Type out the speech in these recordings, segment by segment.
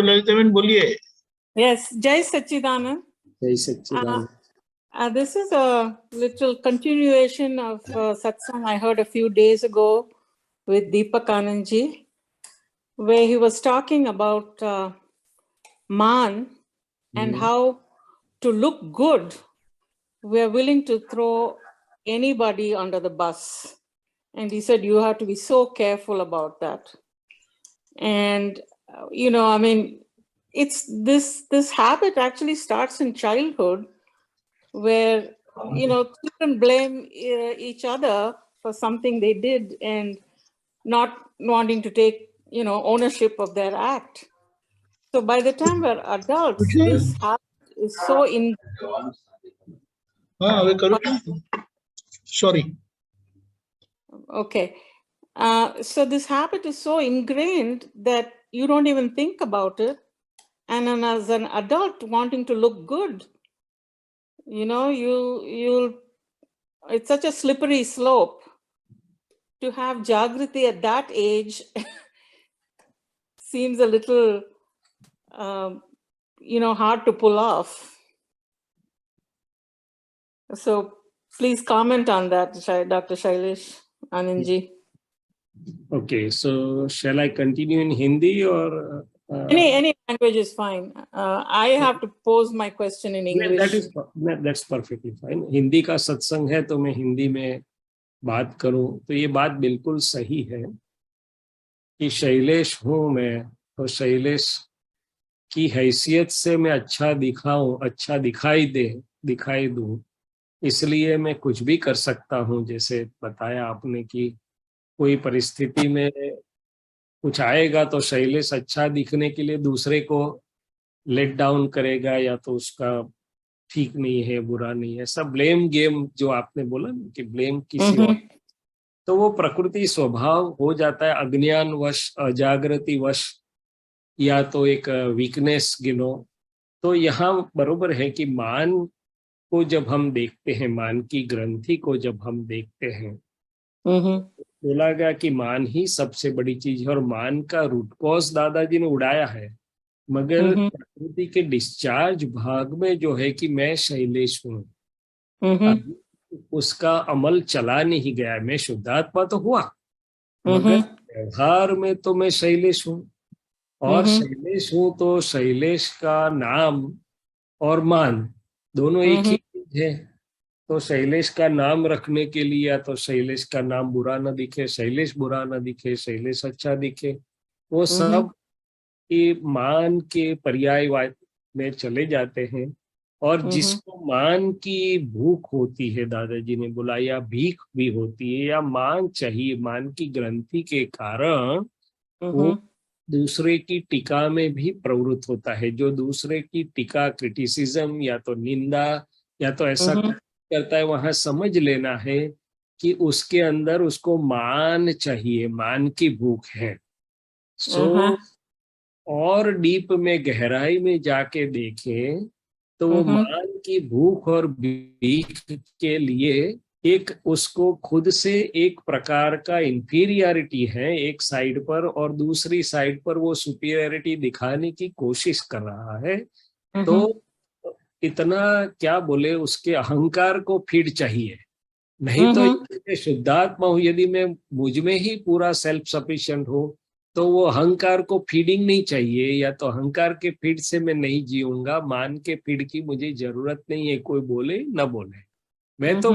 ललिताबेन बोलिए। Yes, Jai Sachidanand. जय सच्चिदानंद। This is a little continuation of satsang I heard a few days ago with Deepak Anandji, where he was talking about man and how to look good, we are willing to throw anybody under the bus. And he said, you have to be so careful about that. And, I mean, it's this habit actually starts in childhood where, children blame each other for something they did and not wanting to take, ownership of their act. So by the time we're adults, this habit is so in. Sorry. Okay. So this habit is so ingrained that you don't even think about it. And then as an adult wanting to look good, you'll it's such a slippery slope to have Jagriti at that age. Seems a little, hard to pull off. So please comment on that, Dr. Shailesh Anandji. Okay, so shall I continue in Hindi or? Any language is fine. I have to pose my question in English. That's perfectly fine. Hindi का सत्संग है तो मैं हिंदी में बात करूं तो ये बात बिल्कुल सही है कि शैलेश हूं मैं तो शैलेश की हैसियत से मैं अच्छा दिखाऊं, अच्छा दिखाई दूं, इसलिए मैं कुछ भी कर सकता हूं। जैसे बताया आपने कि कोई परिस्थिति में कुछ आएगा तो शैलेश अच्छा दिखने के लिए दूसरे को लेट डाउन करेगा या तो उसका ठीक नहीं है, बुरा नहीं है, सब ब्लेम गेम जो आपने बोला ना कि ब्लेम किसी और, तो वो प्रकृति स्वभाव हो जाता है, अज्ञानवश, अजागृतिवश, या तो एक वीकनेस गिनो। तो यहाँ बरोबर है कि मान को जब हम देखते हैं, मान की ग्रंथि को जब हम देखते हैं, बोला गया कि मान ही सबसे बड़ी चीज है और मान का रूट कॉज दादाजी ने उड़ाया है, मगर प्रकृति के डिस्चार्ज भाग में जो है कि मैं शैलेश हूँ, उसका अमल चला नहीं गया। मैं शुद्धात्मा तो हुआ मगर व्यवहार में तो मैं शैलेश हूँ, और शैलेश हूँ तो शैलेश का नाम और मान दोनों एक ही चीज है। तो शैलेश का नाम रखने के लिए या तो शैलेश का नाम बुरा न दिखे, शैलेश बुरा न दिखे, शैलेश अच्छा दिखे, वो सब मान के पर्याय में चले जाते हैं। और जिसको मान की भूख होती है, दादाजी ने बोला, या भीख भी होती है, या मान चाहिए, मान की ग्रंथि के कारण वो दूसरे की टीका में भी प्रवृत्त होता है। जो दूसरे की टीका, क्रिटिसिज्म या तो निंदा या तो ऐसा करता है, वहां समझ लेना है कि उसके अंदर उसको मान चाहिए, मान की भूख है। सो और डीप में, गहराई में जाके देखें तो वो मान की भूख और भीख के लिए एक उसको खुद से एक प्रकार का इंफीरियरिटी है एक साइड पर, और दूसरी साइड पर वो सुपीरियरिटी दिखाने की कोशिश कर रहा है। तो इतना क्या बोले, उसके अहंकार को फीड चाहिए, नहीं तो शुद्धात्मा हूं, यदि मैं मुझ में ही पूरा सेल्फ सफिशिएंट हूं तो वो अहंकार को फीडिंग नहीं चाहिए, या तो अहंकार के फीड से मैं नहीं जीऊंगा, मान के फीड की मुझे जरूरत नहीं है, कोई बोले न बोले, मैं तो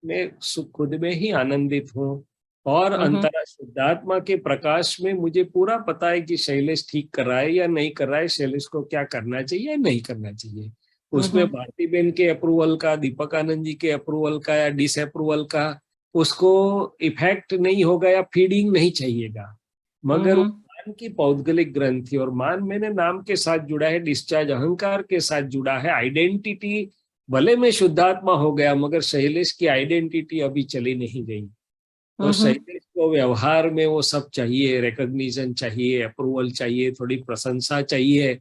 मैं खुद में ही आनंदित हूँ। और अंतरा शुद्धात्मा के प्रकाश में मुझे पूरा पता है कि शैलेश ठीक कर रहा है या नहीं कर रहा है, शैलेश को क्या करना चाहिए या नहीं करना चाहिए। उसमें भारती बहन के अप्रूवल का, दीपक आनंद जी के अप्रूवल का या डिसअप्रूवल का उसको इफेक्ट नहीं होगा या फीडिंग नहीं चाहिएगा, मगर मान की पौद्गलिक ग्रंथि, और मान मैंने नाम के साथ जुड़ा है, डिस्चार्ज अहंकार के साथ जुड़ा है, आइडेंटिटी, भले मैं शुद्धात्मा हो गया मगर शैलेश की आइडेंटिटी अभी चली नहीं गई। तो शैलेश को व्यवहार में वो सब चाहिए, रिकॉग्निशन चाहिए, अप्रूवल चाहिए, थोड़ी प्रशंसा चाहिए,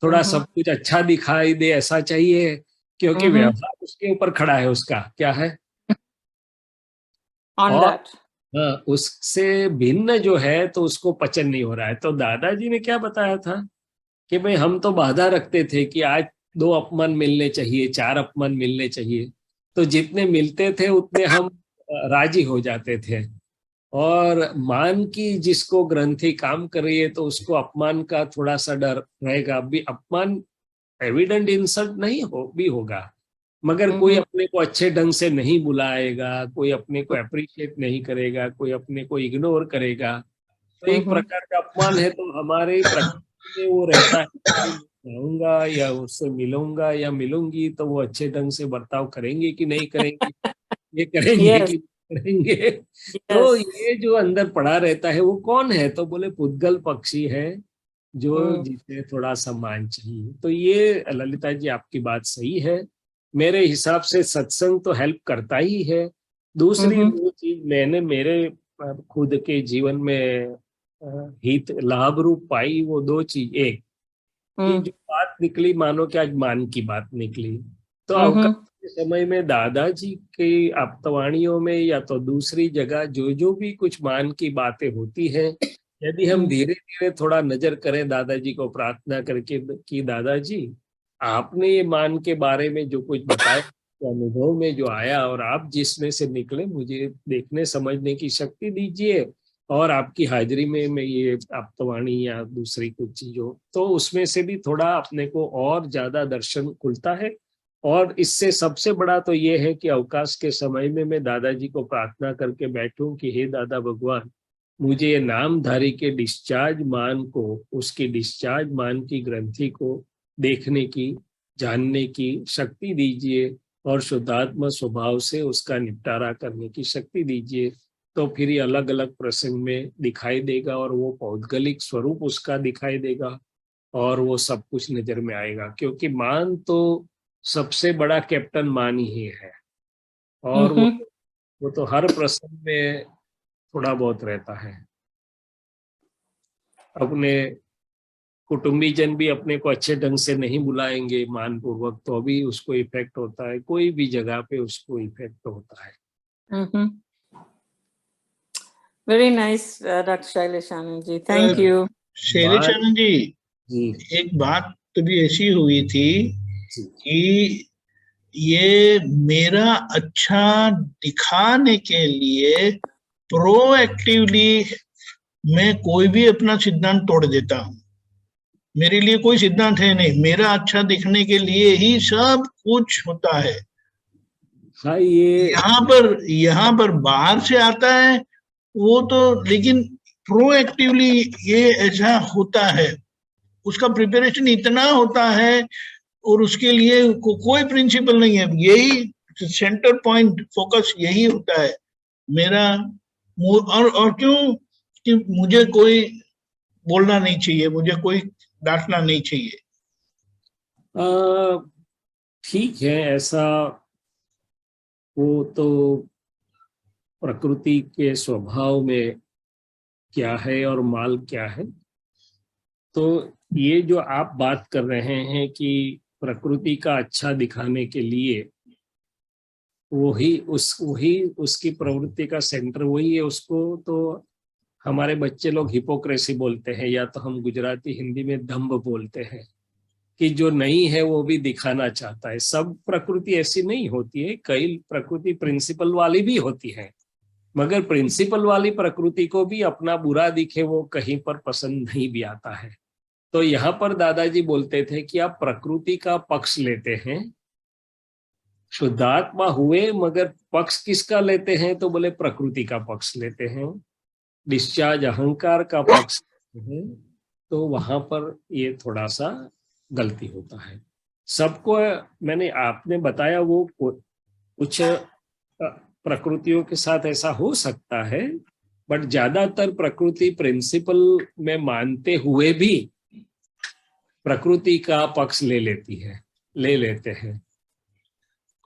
थोड़ा सब कुछ अच्छा दिखाई दे ऐसा चाहिए, क्योंकि व्यवहार उसके ऊपर खड़ा है, उसका क्या है और उससे भिन्न जो है तो उसको पचन नहीं हो रहा है। तो दादाजी ने क्या बताया था कि भाई हम तो बाधा रखते थे कि आज 2 अपमान मिलने चाहिए, 4 अपमान मिलने चाहिए, तो जितने मिलते थे उतने हम राजी हो जाते थे। और मान की जिसको ग्रंथि काम कर रही है तो उसको अपमान का थोड़ा सा डर रहेगा। अभी अपमान एविडेंट इंसल्ट नहीं भी होगा, मगर कोई हम्म अपने को अच्छे ढंग से नहीं बुलाएगा, कोई अपने को अप्रिशिएट नहीं करेगा, कोई अपने को इग्नोर करेगा, तो एक हम्म प्रकार का अपमान है। तो हमारे प्रकृति में वो रहता है कि मैं जाऊंगा या उससे मिलूंगा या मिलूंगी तो वो अच्छे ढंग से बर्ताव करेंगे कि नहीं करेंगे, ये करेंगे यस कि नहीं करेंगे। तो यस ये जो अंदर पड़ा रहता है वो कौन है, तो बोले पुद्गल पक्षी है, जो हम्म जिसे थोड़ा सम्मान चाहिए। तो ये ललिता जी आपकी बात सही है। मेरे हिसाब से सत्संग तो हेल्प करता ही है। दूसरी हम्म दो चीज मैंने मेरे खुद के जीवन में हित लाभ रूप पाई, वो 2 चीज। एक कि जो बात निकली, मानो कि आज मान की बात निकली, तो अवकाश हम्म के समय में दादाजी की आप्तवाणियों में या तो दूसरी जगह जो जो भी कुछ मान की बातें होती हैं, यदि हम धीरे धीरे थोड़ा नजर करें दादाजी को प्रार्थना करके कि दादाजी आपने ये मान के बारे में जो कुछ बताया, तो अनुभव में जो आया और आप जिसमें से निकले, मुझे देखने समझने की शक्ति दीजिए। और आपकी हाजिरी में मैं ये आप्तवाणी या दूसरी कुछ चीजों, तो उसमें से भी थोड़ा अपने को और ज्यादा दर्शन खुलता है। और इससे सबसे बड़ा तो ये है कि अवकाश के समय में मैं दादाजी को प्रार्थना करके बैठूं कि हे दादा भगवान, मुझे ये नामधारी के डिस्चार्ज मान को, उसकी डिस्चार्ज मान की ग्रंथि को देखने की, जानने की शक्ति दीजिए और शुद्धात्मा स्वभाव से उसका निपटारा करने की शक्ति दीजिए। तो फिर ये अलग अलग प्रसंग में दिखाई देगा और वो पौद्गलिक स्वरूप उसका दिखाई देगा और वो सब कुछ नजर में आएगा। क्योंकि मान तो सबसे बड़ा कैप्टन मान ही है, और वो तो हर प्रसंग में थोड़ा बहुत रहता है। अपने कुटुंबीजन भी अपने को अच्छे ढंग से नहीं बुलाएंगे मान पूर्वक, तो अभी उसको इफेक्ट होता है, कोई भी जगह पे उसको इफेक्ट होता है। Very nice doctor Shailesh Anand ji, thank you. Shailesh बात आनंद जी, जी एक बात कभी ऐसी हुई थी जी कि ये मेरा अच्छा दिखाने के लिए प्रोएक्टिवली मैं कोई भी अपना सिद्धांत तोड़ देता हूँ। मेरे लिए कोई सिद्धांत है नहीं, मेरा अच्छा दिखने के लिए ही सब कुछ होता है। हाँ, ये यहाँ पर बाहर से आता है वो तो, लेकिन प्रोएक्टिवली ये ऐसा होता है, उसका प्रिपरेशन इतना होता है और उसके लिए कोई प्रिंसिपल नहीं है, यही सेंटर पॉइंट फोकस यही होता है मेरा। और क्यों कि मुझे कोई बोलना नहीं चाहिए, मुझे कोई डांटना नहीं चाहिए। ठीक है, ऐसा वो तो प्रकृति के स्वभाव में क्या है और माल क्या है। तो ये जो आप बात कर रहे हैं कि प्रकृति का अच्छा दिखाने के लिए वही उसकी प्रवृत्ति का सेंटर वही है, उसको तो हमारे बच्चे लोग हिपोक्रेसी बोलते हैं, या तो हम गुजराती हिंदी में दंभ बोलते हैं, कि जो नहीं है वो भी दिखाना चाहता है। सब प्रकृति ऐसी नहीं होती है, कई प्रकृति प्रिंसिपल वाली भी होती है, मगर प्रिंसिपल वाली प्रकृति को भी अपना बुरा दिखे वो कहीं पर पसंद नहीं भी आता है। तो यहाँ पर दादाजी बोलते थे कि आप प्रकृति का पक्ष लेते हैं, शुद्धात्मा हुए, मगर पक्ष किसका लेते हैं, तो बोले प्रकृति का पक्ष लेते हैं, डिस्चार्ज अहंकार का पक्ष लेते हैं। तो वहां पर ये थोड़ा सा गलती होता है। सबको मैंने आपने बताया वो कुछ प्रकृतियों के साथ ऐसा हो सकता है, बट ज्यादातर प्रकृति प्रिंसिपल में मानते हुए भी प्रकृति का पक्ष ले लेते हैं,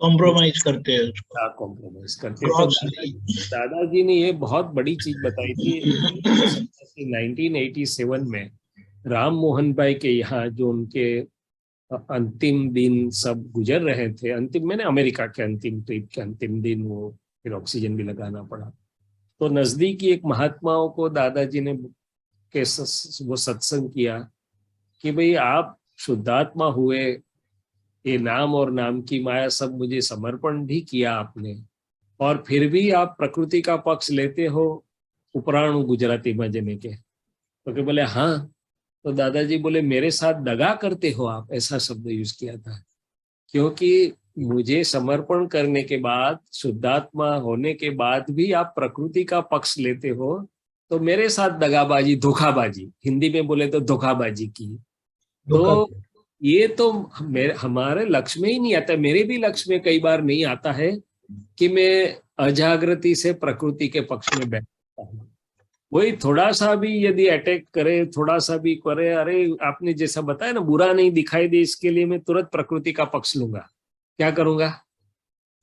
कॉम्प्रोमाइज करते हैं उसको, कॉम्प्रोमाइज करते हैं। तो ग्रॉसली। दादाजी ने ये बहुत बड़ी चीज बताई थी। 1987 में राम मोहन भाई के यहाँ जो उनके अंतिम दिन सब गुजर रहे थे, अंतिम मैंने अमेरिका के अंतिम ट्रिप के अंतिम दिन, वो फिर ऑक्सीजन भी लगाना पड़ा, तो नजदीकी एक महात्माओं को दादाजी ने वो सत्संग किया। कि भाई आप शुद्धात्मा हुए, ये नाम और नाम की माया सब मुझे समर्पण भी किया आपने, और फिर भी आप प्रकृति का पक्ष लेते हो उपराणु गुजराती में जने के। तो के बोले हाँ, तो दादाजी बोले मेरे साथ दगा करते हो आप, ऐसा शब्द यूज किया था। क्योंकि मुझे समर्पण करने के बाद, शुद्धात्मा होने के बाद भी आप प्रकृति का पक्ष लेते हो, तो मेरे साथ दगाबाजी, धोखाबाजी, हिंदी में बोले तो धोखाबाजी की। तो ये तो हमारे लक्ष्य में ही नहीं आता। मेरे भी लक्ष्य में कई बार नहीं आता है कि मैं अजागृति से प्रकृति के पक्ष में बैठता हूँ। वही थोड़ा सा भी यदि अटैक करे, थोड़ा सा भी करे, अरे आपने जैसा बताया ना, बुरा नहीं दिखाई दे इसके लिए मैं तुरंत प्रकृति का पक्ष लूंगा। क्या करूंगा?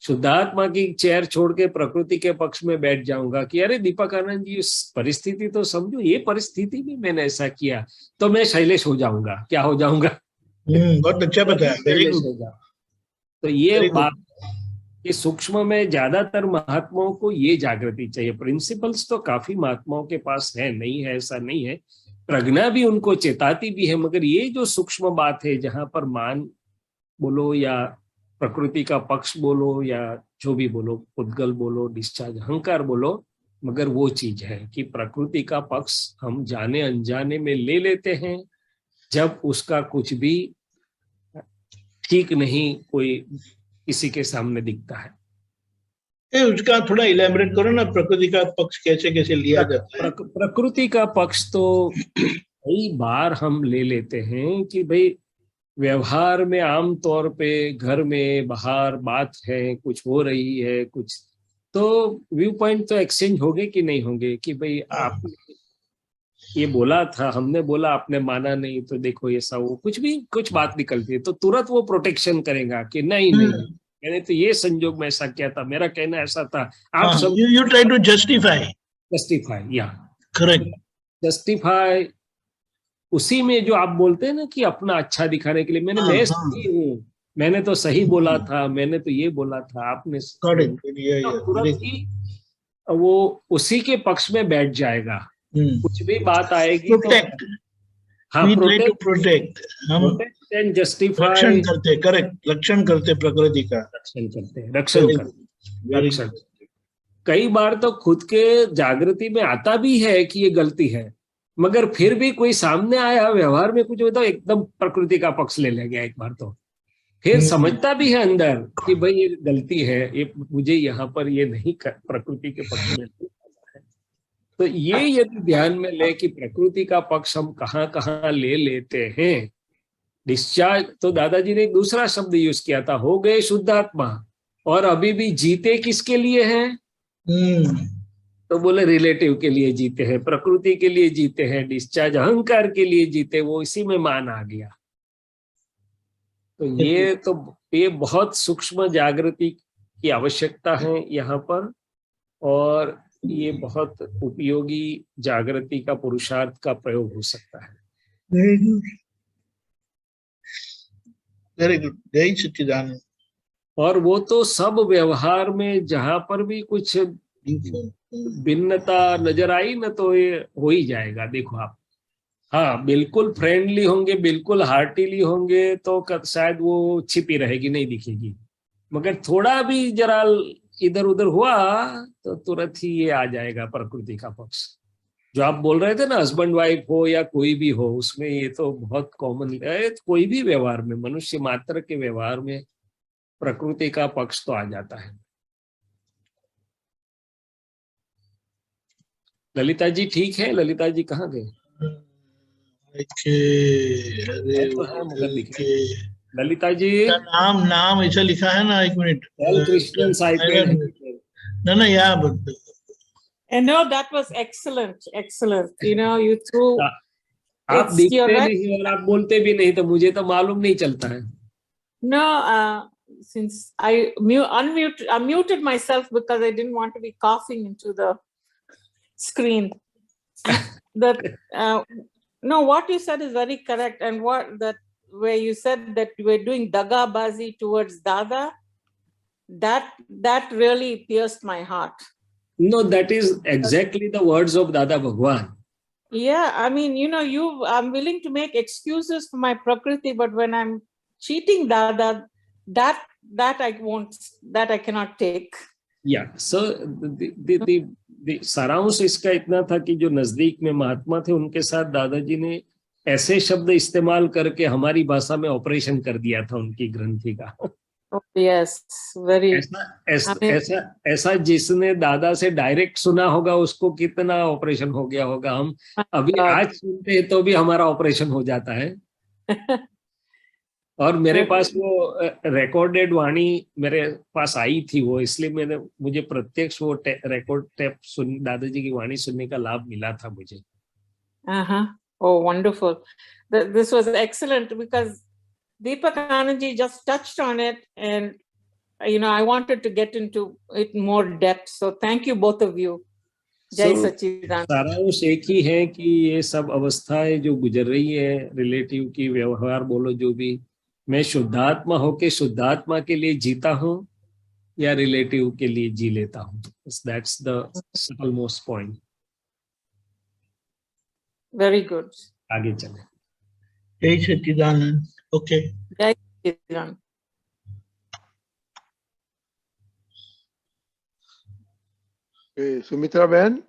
शुद्धात्मा की चेयर छोड़ के प्रकृति के पक्ष में बैठ जाऊंगा कि अरे दीपक आनंद जी परिस्थिति तो समझो, ये परिस्थिति में मैंने ऐसा किया तो मैं शैलेश हो जाऊंगा। क्या हो जाऊंगा? बहुत अच्छा बताया, वेरी गुड। तो ये बात कि सूक्ष्म में ज्यादातर महात्माओं को ये जागृति चाहिए। प्रिंसिपल्स तो काफी महात्माओं के पास है, नहीं है ऐसा नहीं है, प्रज्ञा भी उनको चेताती भी है, मगर ये जो सूक्ष्म बात है जहां पर मान बोलो या प्रकृति का पक्ष बोलो या जो भी बोलो, उद्गल बोलो, डिस्चार्ज, अहंकार बोलो, मगर वो चीज है कि प्रकृति का पक्ष हम जाने अनजाने में ले लेते हैं जब उसका कुछ भी ठीक नहीं कोई किसी के सामने दिखता है। उसका थोड़ा इलैबोरेट करो ना, प्रकृति का पक्ष कैसे कैसे लिया जाता है? प्रकृति का पक्ष तो कई बार हम ले लेते हैं कि भाई व्यवहार में आम तौर पे घर में बाहर बात है, कुछ हो रही है, कुछ तो व्यू पॉइंट तो एक्सचेंज होंगे कि नहीं होंगे कि भाई आपने ये बोला था, हमने बोला, आपने माना नहीं, तो देखो ऐसा वो कुछ भी कुछ बात निकलती है तो तुरंत वो प्रोटेक्शन करेगा कि नहीं मैंने तो ये संजोग में ऐसा किया था, मेरा कहना ऐसा था। आप सब यू ट्राई टू जस्टिफाई या करेक्ट, जस्टिफाई उसी में जो आप बोलते हैं ना कि अपना अच्छा दिखाने के लिए मैं सही हूँ, मैंने तो सही बोला था, मैंने तो ये बोला था, आपने तुरंत ही वो उसी के पक्ष में बैठ जाएगा। कुछ भी बात आएगी प्रोटेक्ट, हाँ, प्रोटेक्ट हम एंड जस्टिफाई रक्षण करते, करेक्ट, रक्षण करते, प्रकृति का रक्षण करते। कई बार तो खुद के जागृति में आता भी है कि ये गलती है, मगर फिर भी कोई सामने आया व्यवहार में कुछ होता एकदम प्रकृति का पक्ष ले गया एक बार, तो फिर समझता भी है अंदर कि भाई ये गलती है, ये मुझे यहाँ पर ये नहीं प्रकृति के पक्ष में नहीं करना है। तो ये यदि ध्यान में ले कि प्रकृति का पक्ष हम कहाँ कहाँ ले लेते हैं। डिस्चार्ज तो दादाजी ने एक दूसरा शब्द यूज किया था, हो गए शुद्धात्मा और अभी भी जीते किसके लिए हैं? तो बोले रिलेटिव के लिए जीते हैं, प्रकृति के लिए जीते हैं, डिस्चार्ज अहंकार के लिए जीते, वो इसी में मान आ गया। तो ये बहुत सूक्ष्म जागृति की आवश्यकता है यहाँ पर, और ये बहुत उपयोगी जागृति का पुरुषार्थ का प्रयोग हो सकता है। वेरी गुड, जय सच्चिदानंद। और वो तो सब व्यवहार में जहां पर भी कुछ भिन्नता नजर आई ना, तो ये हो ही जाएगा। देखो आप, हाँ बिल्कुल फ्रेंडली होंगे, बिल्कुल हार्टीली होंगे तो शायद वो छिपी रहेगी, नहीं दिखेगी, मगर थोड़ा भी जरा इधर उधर हुआ तो तुरंत ही ये आ जाएगा प्रकृति का पक्ष। जो आप बोल रहे थे ना, हस्बैंड वाइफ हो या कोई भी हो, उसमें ये तो बहुत कॉमन है। कोई भी व्यवहार में, मनुष्य मात्र के व्यवहार में प्रकृति का पक्ष तो आ जाता है। ललिता जी ठीक है? ललिता जी कहाँ गए? ललिता जी नाम ऐसा लिखा है ना, एक मिनट, कृष्णन ना या And no, that was excellent. You know, you threw. आप दिखते नहीं और आप बोलते भी नहीं, तो मुझे तो मालूम नहीं चलता है। No, since I muted myself because I didn't want to be coughing into the screen. No, what you said is very correct, and where you said that you were doing dagabazi towards Dada, that really pierced my heart. No, that is exactly the words of Dada Bhagwan. Yeah, I mean, I'm willing to make excuses for my Prakriti, but when I'm cheating Dada, that I cannot take. Yeah, so the सारांश इसका इतना था कि जो नजदीक में महात्मा थे उनके साथ दादाजी ने ऐसे शब्द इस्तेमाल करके हमारी भाषा में ऑपरेशन कर दिया था उनकी ग्रंथि का। Oh, yes, very. ऐसा जिसने दादा से डायरेक्ट सुना होगा उसको कितना ऑपरेशन हो गया होगा। हम अभी आज सुनते हैं तो भी हमारा ऑपरेशन हो जाता है। और मेरे पास वो रिकॉर्डेड वाणी मेरे पास आई थी वो, इसलिए मुझे प्रत्यक्ष वो रिकॉर्ड टेप दादाजी की वाणी सुनने का लाभ मिला था मुझे। Oh, wonderful. This was excellent because Deepak Anandji just touched on it, and I wanted to get into it more depth. So thank you both of you. Jai Sachidanand. सारांश एक ही है कि ये सब अवस्थाएं जो गुजर रही है, रिलेटिव की व्यवहार बोलो जो भी, मैं शुद्धात्मा होके शुद्धात्मा के लिए जीता हूँ या रिलेटिव के लिए जी लेता हूँ। That's the subtle most point. Very good. आगे चले। जय सच्चिदानंद। ओके, जय सच्चिदानंद। Sumitra Ben.